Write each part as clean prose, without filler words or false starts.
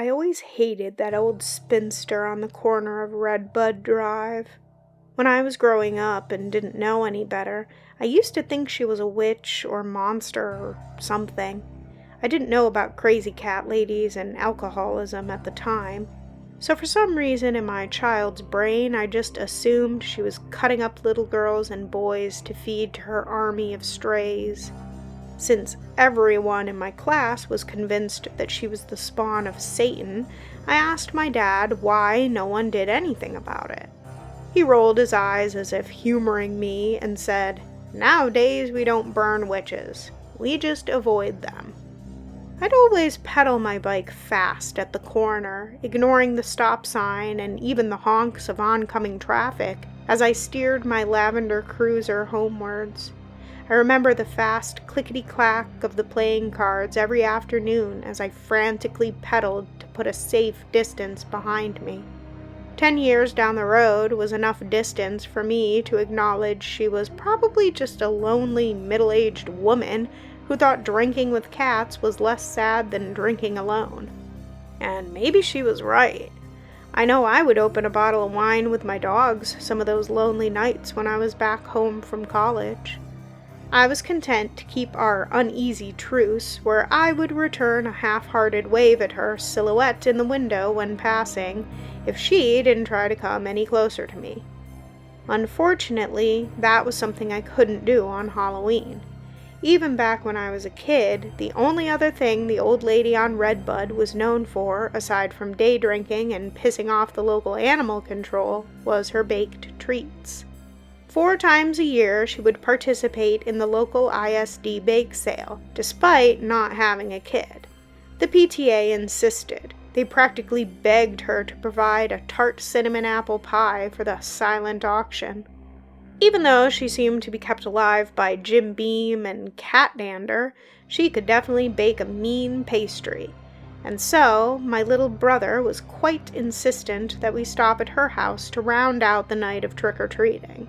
I always hated that old spinster on the corner of Redbud Drive. When I was growing up and didn't know any better, I used to think she was a witch or monster or something. I didn't know about crazy cat ladies and alcoholism at the time, so for some reason in my child's brain I just assumed she was cutting up little girls and boys to feed to her army of strays. Since everyone in my class was convinced that she was the spawn of Satan, I asked my dad why no one did anything about it. He rolled his eyes as if humoring me and said, "Nowadays we don't burn witches. We just avoid them." I'd always pedal my bike fast at the corner, ignoring the stop sign and even the honks of oncoming traffic as I steered my lavender cruiser homewards. I remember the fast clickety-clack of the playing cards every afternoon as I frantically pedaled to put a safe distance behind me. 10 years down the road was enough distance for me to acknowledge she was probably just a lonely, middle-aged woman who thought drinking with cats was less sad than drinking alone. And maybe she was right. I know I would open a bottle of wine with my dogs some of those lonely nights when I was back home from college. I was content to keep our uneasy truce, where I would return a half-hearted wave at her silhouette in the window when passing, if she didn't try to come any closer to me. Unfortunately, that was something I couldn't do on Halloween. Even back when I was a kid, the only other thing the old lady on Redbud was known for, aside from day drinking and pissing off the local animal control, was her baked treats. 4 times a year she would participate in the local ISD bake sale, despite not having a kid. The PTA insisted. They practically begged her to provide a tart cinnamon apple pie for the silent auction. Even though she seemed to be kept alive by Jim Beam and cat dander, she could definitely bake a mean pastry. And so, my little brother was quite insistent that we stop at her house to round out the night of trick-or-treating.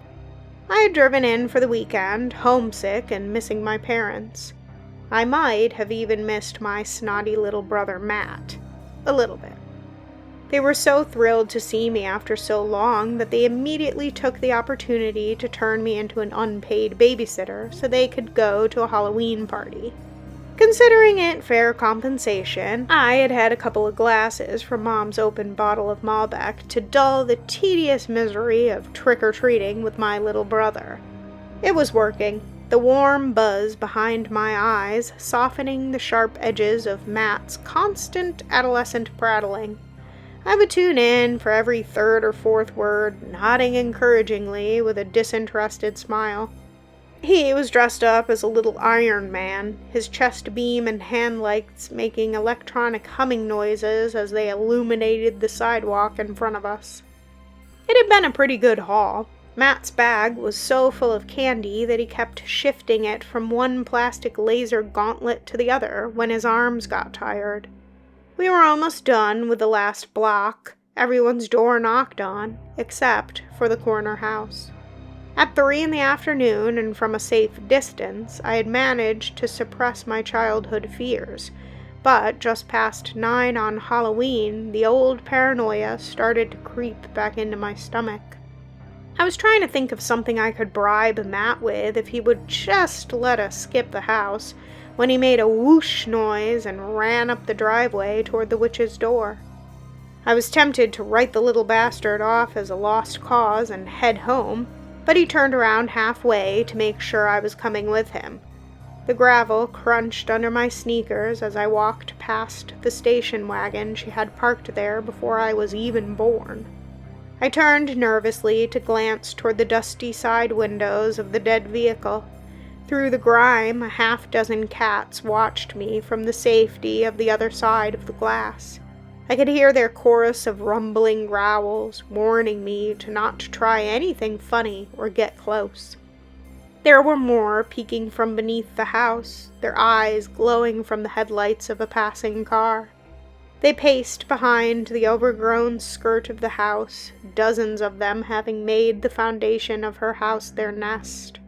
I had driven in for the weekend, homesick and missing my parents. I might have even missed my snotty little brother Matt. A little bit. They were so thrilled to see me after so long that they immediately took the opportunity to turn me into an unpaid babysitter so they could go to a Halloween party. Considering it fair compensation, I had had a couple of glasses from Mom's open bottle of Malbec to dull the tedious misery of trick-or-treating with my little brother. It was working, the warm buzz behind my eyes softening the sharp edges of Matt's constant adolescent prattling. I would tune in for every 3rd or 4th word, nodding encouragingly with a disinterested smile. He was dressed up as a little Iron Man, his chest beam and hand lights making electronic humming noises as they illuminated the sidewalk in front of us. It had been a pretty good haul. Matt's bag was so full of candy that he kept shifting it from one plastic laser gauntlet to the other when his arms got tired. We were almost done with the last block, everyone's door knocked on, except for the corner house. At 3 in the afternoon, and from a safe distance, I had managed to suppress my childhood fears, but just past 9 on Halloween, the old paranoia started to creep back into my stomach. I was trying to think of something I could bribe Matt with if he would just let us skip the house, when he made a whoosh noise and ran up the driveway toward the witch's door. I was tempted to write the little bastard off as a lost cause and head home, but he turned around halfway to make sure I was coming with him. The gravel crunched under my sneakers as I walked past the station wagon she had parked there before I was even born. I turned nervously to glance toward the dusty side windows of the dead vehicle. Through the grime, a half-dozen cats watched me from the safety of the other side of the glass. I could hear their chorus of rumbling growls, warning me to not try anything funny or get close. There were more peeking from beneath the house, their eyes glowing from the headlights of a passing car. They paced behind the overgrown skirt of the house, dozens of them having made the foundation of her house their nest.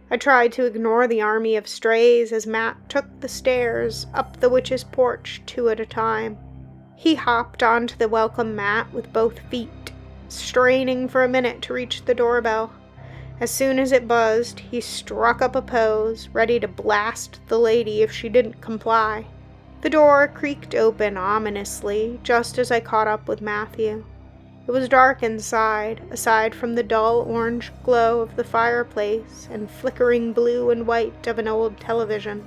I tried to ignore the army of strays as Matt took the stairs up the witch's porch 2 at a time. He hopped onto the welcome mat with both feet, straining for a minute to reach the doorbell. As soon as it buzzed, he struck up a pose, ready to blast the lady if she didn't comply. The door creaked open ominously, just as I caught up with Matthew. It was dark inside, aside from the dull orange glow of the fireplace and flickering blue and white of an old television.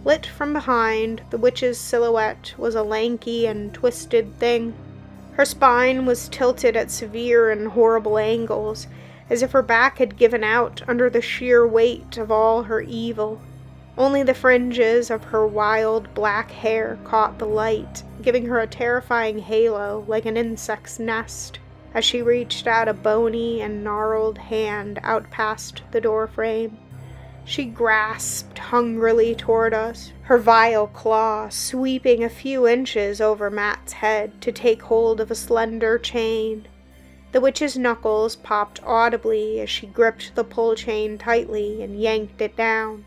Lit from behind, the witch's silhouette was a lanky and twisted thing. Her spine was tilted at severe and horrible angles, as if her back had given out under the sheer weight of all her evil. Only the fringes of her wild black hair caught the light, giving her a terrifying halo like an insect's nest, as she reached out a bony and gnarled hand out past the doorframe. She grasped hungrily toward us, her vile claw sweeping a few inches over Matt's head to take hold of a slender chain. The witch's knuckles popped audibly as she gripped the pull chain tightly and yanked it down.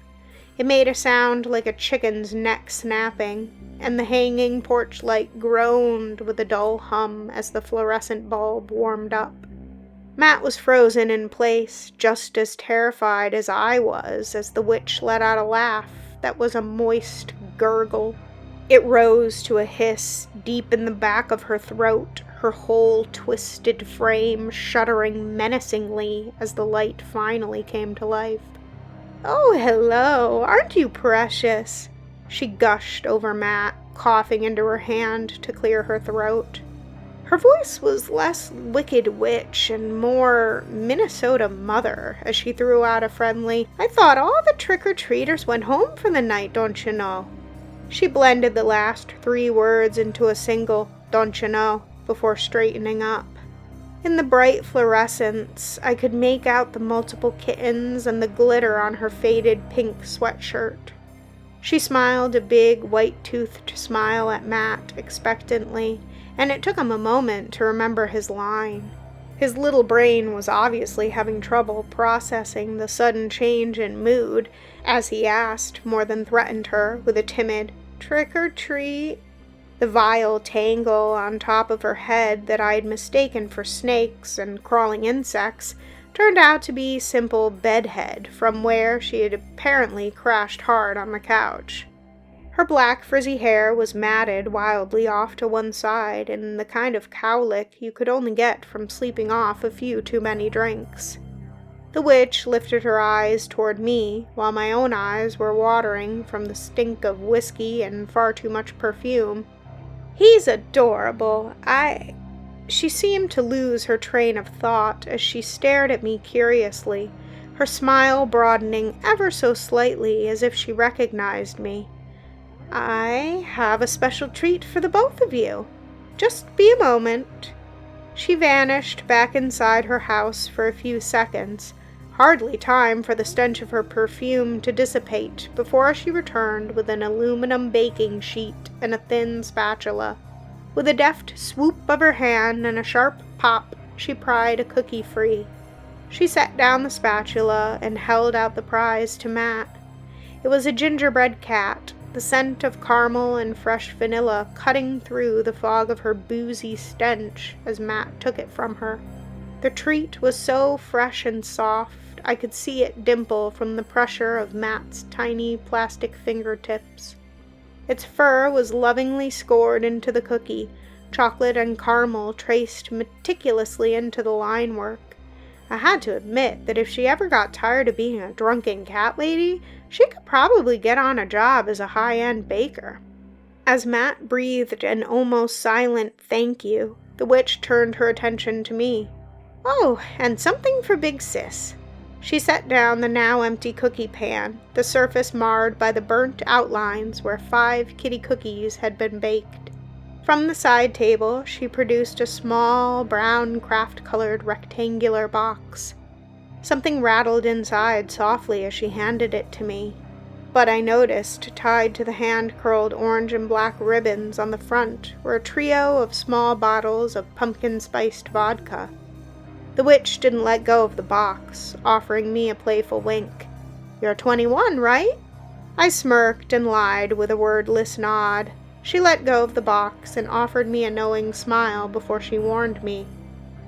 It made a sound like a chicken's neck snapping, and the hanging porch light groaned with a dull hum as the fluorescent bulb warmed up. Matt was frozen in place, just as terrified as I was, as the witch let out a laugh that was a moist gurgle. It rose to a hiss deep in the back of her throat, her whole twisted frame shuddering menacingly as the light finally came to life. "Oh, hello, aren't you precious?" She gushed over Matt, coughing into her hand to clear her throat. Her voice was less wicked witch and more Minnesota mother as she threw out a friendly, "I thought all the trick-or-treaters went home for the night, don't you know?" She blended the last 3 words into a single, "don't you know," before straightening up. In the bright fluorescence, I could make out the multiple kittens and the glitter on her faded pink sweatshirt. She smiled a big, white-toothed smile at Matt expectantly, and it took him a moment to remember his line. His little brain was obviously having trouble processing the sudden change in mood, as he asked, more than threatened her, with a timid, "Trick or treat?" The vile tangle on top of her head that I'd mistaken for snakes and crawling insects turned out to be simple bedhead from where she had apparently crashed hard on the couch. Her black frizzy hair was matted wildly off to one side in the kind of cowlick you could only get from sleeping off a few too many drinks. The witch lifted her eyes toward me, while my own eyes were watering from the stink of whiskey and far too much perfume. "He's adorable. She seemed to lose her train of thought as she stared at me curiously, her smile broadening ever so slightly as if she recognized me. "I have a special treat for the both of you. Just be a moment." She vanished back inside her house for a few seconds, hardly time for the stench of her perfume to dissipate before she returned with an aluminum baking sheet and a thin spatula. With a deft swoop of her hand and a sharp pop, she pried a cookie free. She set down the spatula and held out the prize to Matt. It was a gingerbread cat, the scent of caramel and fresh vanilla cutting through the fog of her boozy stench as Matt took it from her. The treat was so fresh and soft, I could see it dimple from the pressure of Matt's tiny plastic fingertips. Its fur was lovingly scored into the cookie, chocolate and caramel traced meticulously into the line work. I had to admit that if she ever got tired of being a drunken cat lady, she could probably get on a job as a high-end baker. As Matt breathed an almost silent thank you, the witch turned her attention to me. "Oh, and something for Big Sis." She set down the now empty cookie pan, the surface marred by the burnt outlines where 5 kitty cookies had been baked. From the side table, she produced a small, brown, craft-colored rectangular box. Something rattled inside softly as she handed it to me, but I noticed, tied to the hand-curled orange and black ribbons on the front, were a trio of small bottles of pumpkin-spiced vodka. The witch didn't let go of the box, offering me a playful wink. "You're 21, right?" I smirked and lied with a wordless nod. She let go of the box and offered me a knowing smile before she warned me.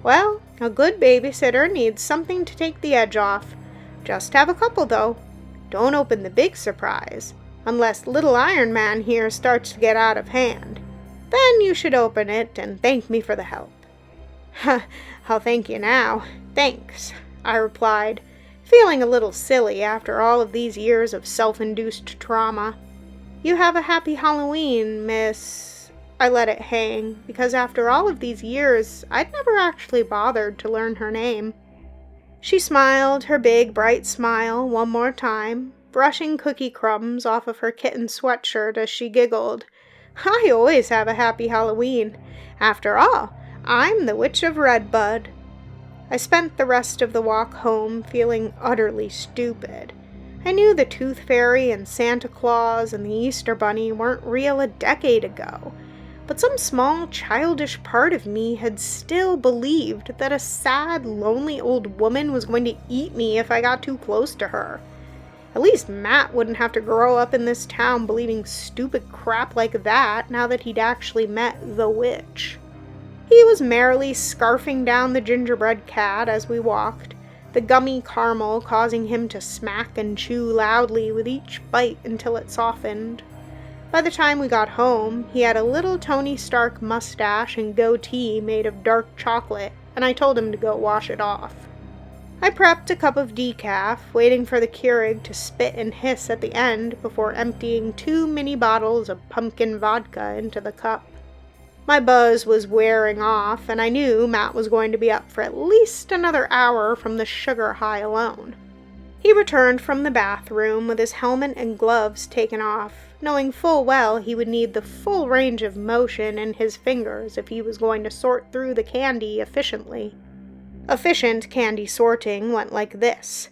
Well, a good babysitter needs something to take the edge off. Just have a couple, though. Don't open the big surprise, unless little Iron Man here starts to get out of hand. Then you should open it and thank me for the help. I'll thank you now. Thanks, I replied, feeling a little silly after all of these years of self-induced trauma. You have a happy Halloween, Miss... I let it hang, because after all of these years, I'd never actually bothered to learn her name. She smiled her big, bright smile one more time, brushing cookie crumbs off of her kitten sweatshirt as she giggled. I always have a happy Halloween. After all, I'm the Witch of Redbud. I spent the rest of the walk home feeling utterly stupid. I knew the Tooth Fairy and Santa Claus and the Easter Bunny weren't real a decade ago, but some small, childish part of me had still believed that a sad, lonely old woman was going to eat me if I got too close to her. At least Matt wouldn't have to grow up in this town believing stupid crap like that now that he'd actually met the witch. He was merrily scarfing down the gingerbread cat as we walked, the gummy caramel causing him to smack and chew loudly with each bite until it softened. By the time we got home, he had a little Tony Stark mustache and goatee made of dark chocolate, and I told him to go wash it off. I prepped a cup of decaf, waiting for the Keurig to spit and hiss at the end before emptying 2 mini bottles of pumpkin vodka into the cup. My buzz was wearing off, and I knew Matt was going to be up for at least another hour from the sugar high alone. He returned from the bathroom with his helmet and gloves taken off, knowing full well he would need the full range of motion in his fingers if he was going to sort through the candy efficiently. Efficient candy sorting went like this.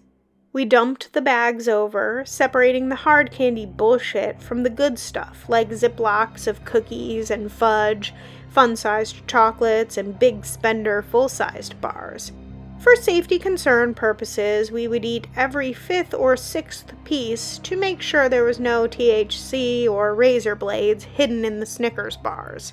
We dumped the bags over, separating the hard candy bullshit from the good stuff, like Ziplocs of cookies and fudge, fun-sized chocolates, and big spender full-sized bars. For safety concern purposes, we would eat every 5th or 6th piece to make sure there was no THC or razor blades hidden in the Snickers bars.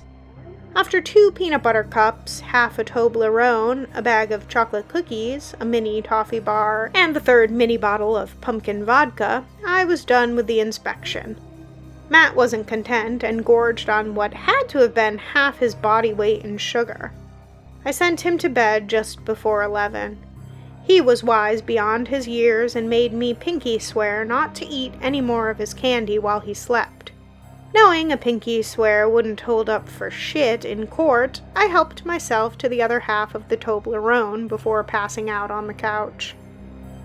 After 2 peanut butter cups, half a Toblerone, a bag of chocolate cookies, a mini toffee bar, and the 3rd mini bottle of pumpkin vodka, I was done with the inspection. Matt wasn't content and gorged on what had to have been half his body weight in sugar. I sent him to bed just before 11. He was wise beyond his years and made me pinky swear not to eat any more of his candy while he slept. Knowing a pinky swear wouldn't hold up for shit in court, I helped myself to the other half of the Toblerone before passing out on the couch.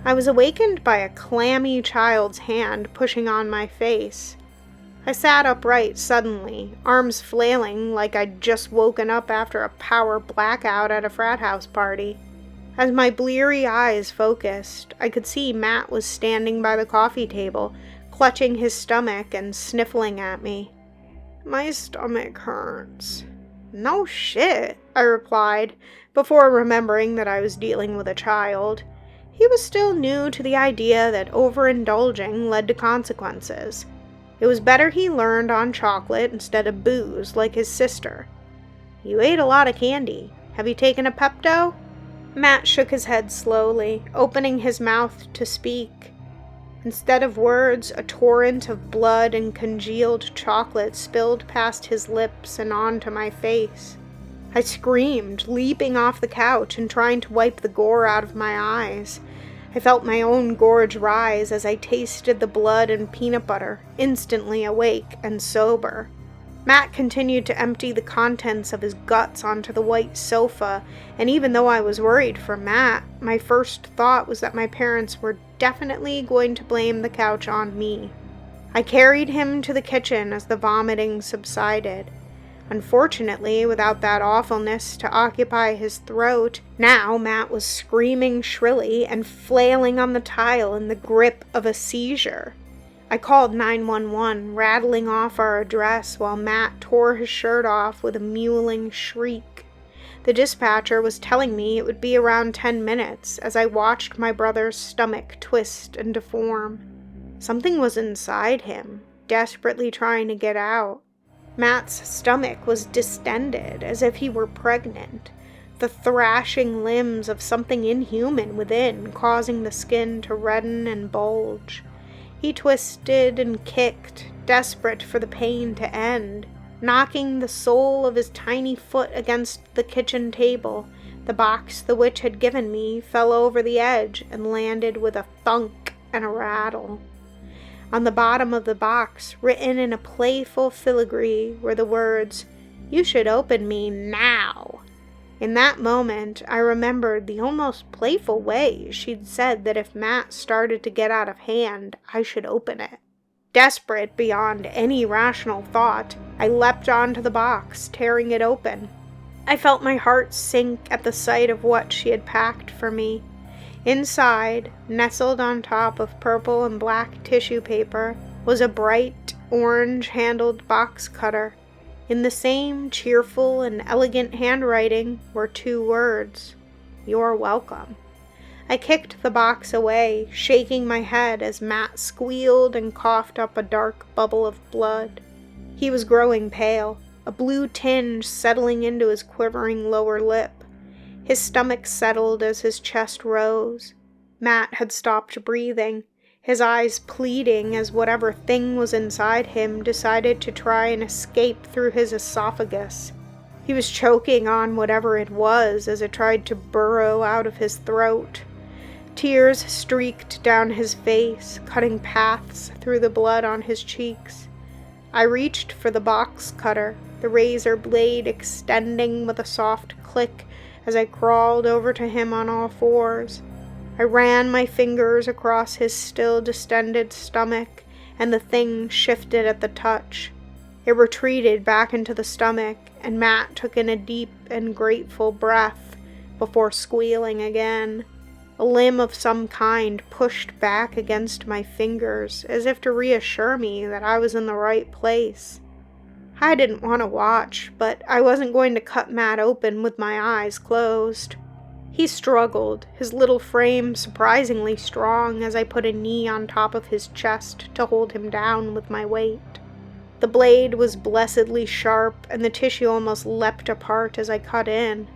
I was awakened by a clammy child's hand pushing on my face. I sat upright suddenly, arms flailing like I'd just woken up after a power blackout at a frat house party. As my bleary eyes focused, I could see Matt was standing by the coffee table, clutching his stomach and sniffling at me. My stomach hurts. No shit, I replied, before remembering that I was dealing with a child. He was still new to the idea that overindulging led to consequences. It was better he learned on chocolate instead of booze like his sister. You ate a lot of candy. Have you taken a Pepto? Matt shook his head slowly, opening his mouth to speak. Instead of words, a torrent of blood and congealed chocolate spilled past his lips and onto my face. I screamed, leaping off the couch and trying to wipe the gore out of my eyes. I felt my own gorge rise as I tasted the blood and peanut butter, instantly awake and sober. Matt continued to empty the contents of his guts onto the white sofa, and even though I was worried for Matt, my first thought was that my parents were definitely going to blame the couch on me. I carried him to the kitchen as the vomiting subsided. Unfortunately, without that awfulness to occupy his throat, now Matt was screaming shrilly and flailing on the tile in the grip of a seizure. I called 911, rattling off our address while Matt tore his shirt off with a mewling shriek. The dispatcher was telling me it would be around 10 minutes as I watched my brother's stomach twist and deform. Something was inside him, desperately trying to get out. Matt's stomach was distended, as if he were pregnant, the thrashing limbs of something inhuman within causing the skin to redden and bulge. He twisted and kicked, desperate for the pain to end, knocking the sole of his tiny foot against the kitchen table. The box the witch had given me fell over the edge and landed with a thunk and a rattle. On the bottom of the box, written in a playful filigree, were the words, "You should open me now." In that moment, I remembered the almost playful way she'd said that if Matt started to get out of hand, I should open it. Desperate beyond any rational thought, I leapt onto the box, tearing it open. I felt my heart sink at the sight of what she had packed for me. Inside, nestled on top of purple and black tissue paper, was a bright, orange-handled box cutter. In the same cheerful and elegant handwriting were 2 words, "You're welcome." I kicked the box away, shaking my head as Matt squealed and coughed up a dark bubble of blood. He was growing pale, a blue tinge settling into his quivering lower lip. His stomach settled as his chest rose. Matt had stopped breathing, his eyes pleading as whatever thing was inside him decided to try and escape through his esophagus. He was choking on whatever it was as it tried to burrow out of his throat. Tears streaked down his face, cutting paths through the blood on his cheeks. I reached for the box cutter, the razor blade extending with a soft click as I crawled over to him on all fours. I ran my fingers across his still distended stomach, and the thing shifted at the touch. It retreated back into the stomach, and Matt took in a deep and grateful breath before squealing again. A limb of some kind pushed back against my fingers, as if to reassure me that I was in the right place. I didn't want to watch, but I wasn't going to cut Matt open with my eyes closed. He struggled, his little frame surprisingly strong as I put a knee on top of his chest to hold him down with my weight. The blade was blessedly sharp, and the tissue almost leapt apart as I cut in.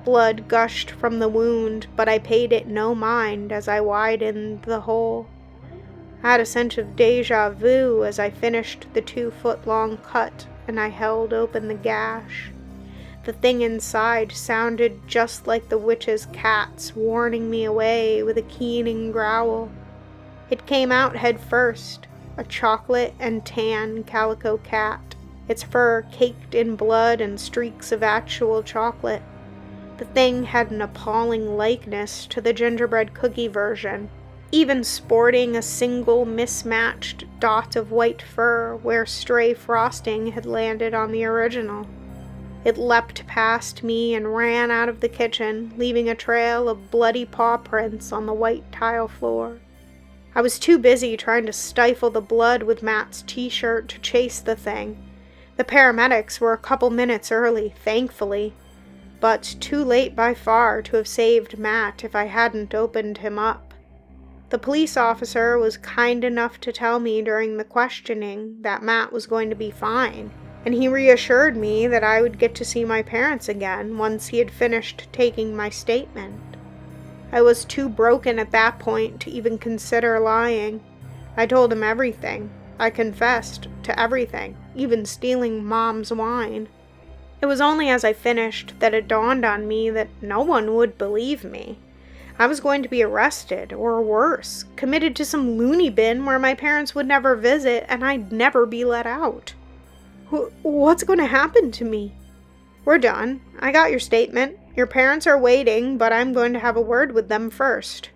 Blood gushed from the wound, but I paid it no mind as I widened the hole. I had a sense of déjà vu as I finished the 2-foot-long cut, and I held open the gash. The thing inside sounded just like the witch's cats warning me away with a keening growl. It came out head first, a chocolate and tan calico cat, its fur caked in blood and streaks of actual chocolate. The thing had an appalling likeness to the gingerbread cookie version, even sporting a single mismatched dot of white fur where stray frosting had landed on the original. It leapt past me and ran out of the kitchen, leaving a trail of bloody paw prints on the white tile floor. I was too busy trying to stifle the blood with Matt's t-shirt to chase the thing. The paramedics were a couple minutes early, thankfully, but too late by far to have saved Matt if I hadn't opened him up. The police officer was kind enough to tell me during the questioning that Matt was going to be fine, and he reassured me that I would get to see my parents again once he had finished taking my statement. I was too broken at that point to even consider lying. I told him everything. I confessed to everything, even stealing Mom's wine. It was only as I finished that it dawned on me that no one would believe me. I was going to be arrested, or worse, committed to some loony bin where my parents would never visit and I'd never be let out. What's going to happen to me? We're done. I got your statement. Your parents are waiting, but I'm going to have a word with them first.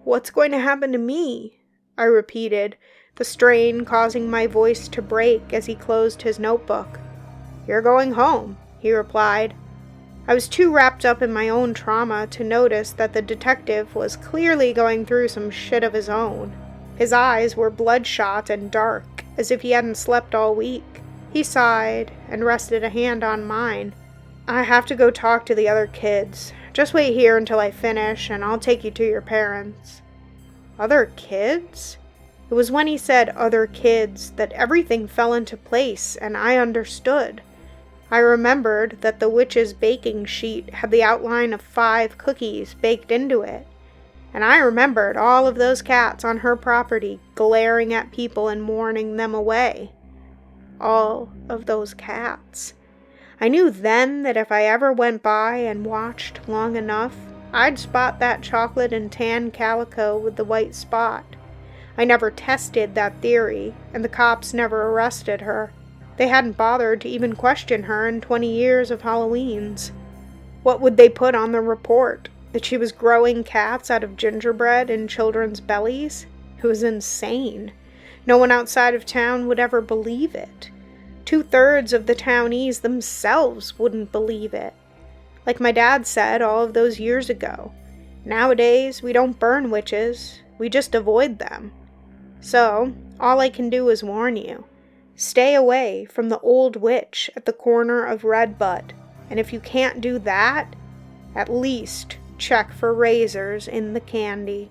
What's going to happen to me? I repeated, the strain causing my voice to break as he closed his notebook. You're going home, he replied. I was too wrapped up in my own trauma to notice that the detective was clearly going through some shit of his own. His eyes were bloodshot and dark, as if he hadn't slept all week. He sighed and rested a hand on mine. I have to go talk to the other kids. Just wait here until I finish, and I'll take you to your parents. Other kids? It was when he said other kids that everything fell into place and I understood. I remembered that the witch's baking sheet had the outline of 5 cookies baked into it. And I remembered all of those cats on her property glaring at people and warning them away. All of those cats. I knew then that if I ever went by and watched long enough, I'd spot that chocolate and tan calico with the white spot. I never tested that theory, and the cops never arrested her. They hadn't bothered to even question her in 20 years of Halloweens. What would they put on the report? That she was growing cats out of gingerbread in children's bellies? It was insane. No one outside of town would ever believe it. 2/3 of the townies themselves wouldn't believe it. Like my dad said all of those years ago, nowadays we don't burn witches, we just avoid them. So, all I can do is warn you. Stay away from the old witch at the corner of Redbud, and if you can't do that, at least check for razors in the candy.